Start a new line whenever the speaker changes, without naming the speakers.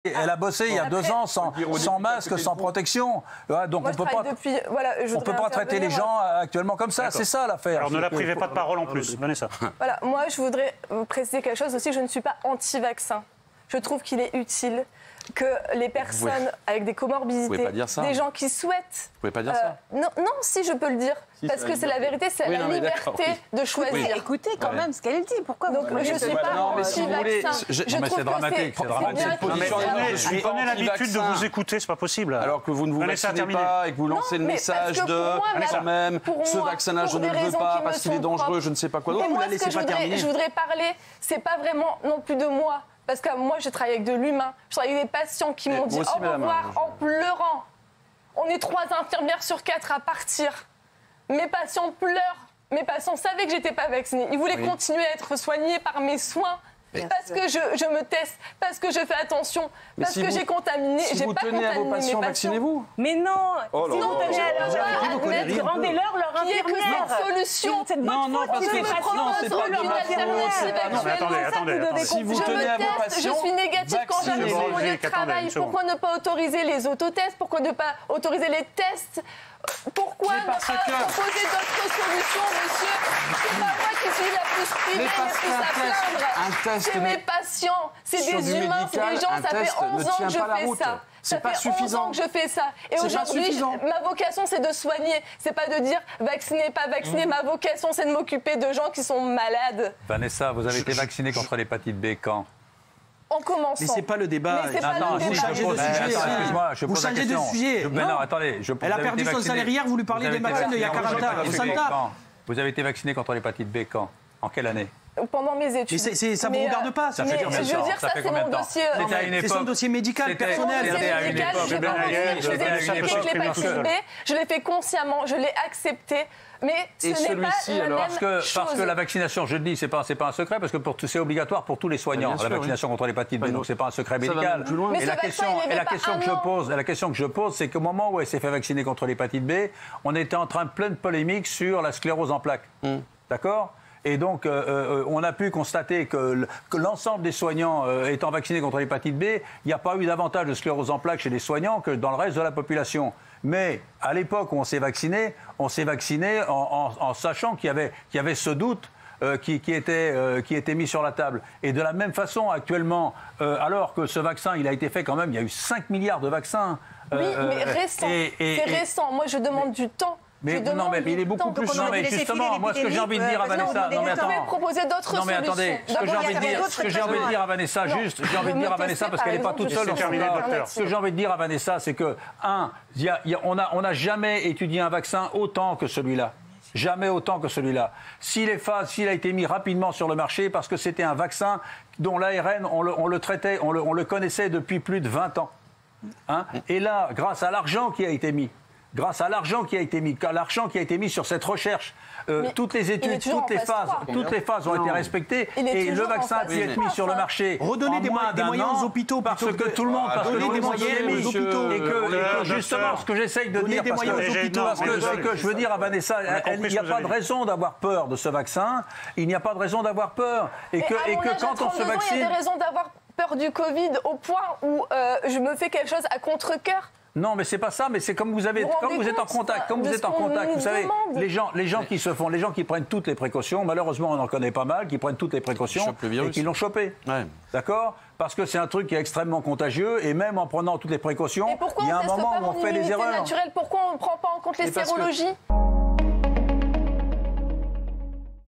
Elle a bossé il y a 2 ans sans masque, sans protection. Donc on ne peut pas traiter les gens actuellement comme ça. C'est ça l'affaire.
Alors ne la privez pas de parole en plus, Vanessa.
Voilà, moi je voudrais préciser quelque chose aussi. Je ne suis pas anti-vaccin. Je trouve qu'il est utile que les personnes avec des comorbidités, des gens qui souhaitent...
Vous pouvez pas dire ça.
Non, si je peux le dire, parce que c'est la vérité, c'est la liberté de choisir.
Écoutez quand même ce qu'elle dit. Pourquoi
donc je ne suis pas anti-vaccin.
C'est dramatique, c'est dramatique.
Je connais l'habitude de vous écouter, c'est pas possible.
Alors que vous ne vous vaccinez pas et que vous lancez le message de quand même, ce vaccin-là, je ne le veux pas parce qu'il est dangereux, je ne sais pas quoi d'autre.
Moi, ce que je voudrais parler, c'est pas vraiment non plus de moi. Parce que moi, je travaille avec de l'humain. Je travaille avec des patients qui m'ont dit au revoir en pleurant. On est 3 infirmières sur 4 à partir. Mes patients pleurent. Mes patients savaient que j'étais pas vaccinée. Ils voulaient continuer à être soignés par mes soins. Parce que je me teste, parce que je fais attention, parce que j'ai contaminé.
Si vous tenez à vos patients, vaccinez-vous.
Mais non, si vous tenez à leurs rendez-leur leur infirmière.
Solution.
Non, parce que c'est pas de ma faute.
Attendez.
Si vous tenez à vos patients,
je suis négative quand j'arrive sur mon lieu de travail. Pourquoi ne pas autoriser les autotests? Pourquoi ne pas autoriser les tests? Pourquoi ne pas proposer d'autres solutions, monsieur? C'est pas moi qui suis la plus privée, la plus à plaindre. C'est mes patients, c'est des humains, c'est des gens. Ça fait 11 ans que je fais ça. Ça fait 11 ans que je fais ça. Et aujourd'hui, ma vocation, c'est de soigner. C'est pas de dire vacciner, pas vacciner. Ma vocation, c'est de m'occuper de gens qui sont malades.
Vanessa, vous avez été vaccinée contre l'hépatite B quand?
En commençant.
Mais c'est pas le débat.
Vous changez de sujet.
Excuse-moi, je pose la question.
Mais
non, attendez.
Elle a perdu son salaire hier, vous lui parlez des vaccins d'il y a 40 ans.
Vous avez été vacciné contre l'hépatite B quand? En quelle année?
Pendant mes études.
Mais ça ne vous regarde pas.
Ça fait combien de temps?
Je veux dire, ça c'est mon dossier.
C'est son dossier médical, personnel.
Je l'ai fait consciemment, je l'ai accepté. Mais ce n'est pas la même chose.
Parce que la vaccination, je le dis, c'est pas un secret, parce que c'est obligatoire pour tous les soignants, la vaccination contre l'hépatite B, donc c'est pas un secret médical. Et la question que je pose, c'est qu'au moment où elle s'est fait vacciner contre l'hépatite B, on était en train de pleine polémique sur la sclérose en plaques. D'accord ? Et donc, on a pu constater que l'ensemble des soignants étant vaccinés contre l'hépatite B, il n'y a pas eu davantage de sclérose en plaques chez les soignants que dans le reste de la population. Mais à l'époque où on s'est vacciné en sachant qu'il y avait ce doute qui était mis sur la table. Et de la même façon, actuellement, alors que ce vaccin, il a été fait quand même, il y a eu 5 milliards de vaccins.
Oui, mais récent. C'est récent. Moi, je demande du temps.
Mais non, mais il est beaucoup plus. Non, mais justement, moi, ce que j'ai envie de dire à Vanessa. Non, mais attends.
Proposer d'autres
non, mais attendez. Ce que j'ai envie de dire à Vanessa, juste, j'ai envie de dire à Vanessa, parce qu'elle n'est pas toute seule dans son cas. Ce que j'ai envie de dire à Vanessa, c'est que, on n'a jamais étudié un vaccin autant que celui-là. Jamais autant que celui-là. S'il a été mis rapidement sur le marché, parce que c'était un vaccin dont l'ARN, on le traitait, on le connaissait depuis plus de 20 ans. Et là, grâce à l'argent qui a été mis, l'argent qui a été mis sur cette recherche, toutes les études, toutes les phases ont été respectées et le vaccin a pu être mis sur le marché.
Redonnez des moyens aux hôpitaux
parce que tout le monde,
des moyens aux hôpitaux
et que justement, ce que j'essaye de dire, parce que je veux dire à Vanessa, il n'y a pas de raison d'avoir peur de ce vaccin. Il n'y a pas de raison d'avoir peur et que quand on se vaccine,
il y a des raisons d'avoir peur du Covid au point où je me fais quelque chose à contre-cœur.
Non, mais c'est pas ça, mais c'est comme vous êtes en contact, vous savez, les gens qui prennent toutes les précautions, malheureusement on en connaît pas mal, qui prennent toutes les précautions et qui l'ont chopé. Ouais. D'accord ? Parce que c'est un truc qui est extrêmement contagieux et même en prenant toutes les précautions, il y a un moment où on fait des erreurs.
Pourquoi on ne prend pas en compte les sérologies ?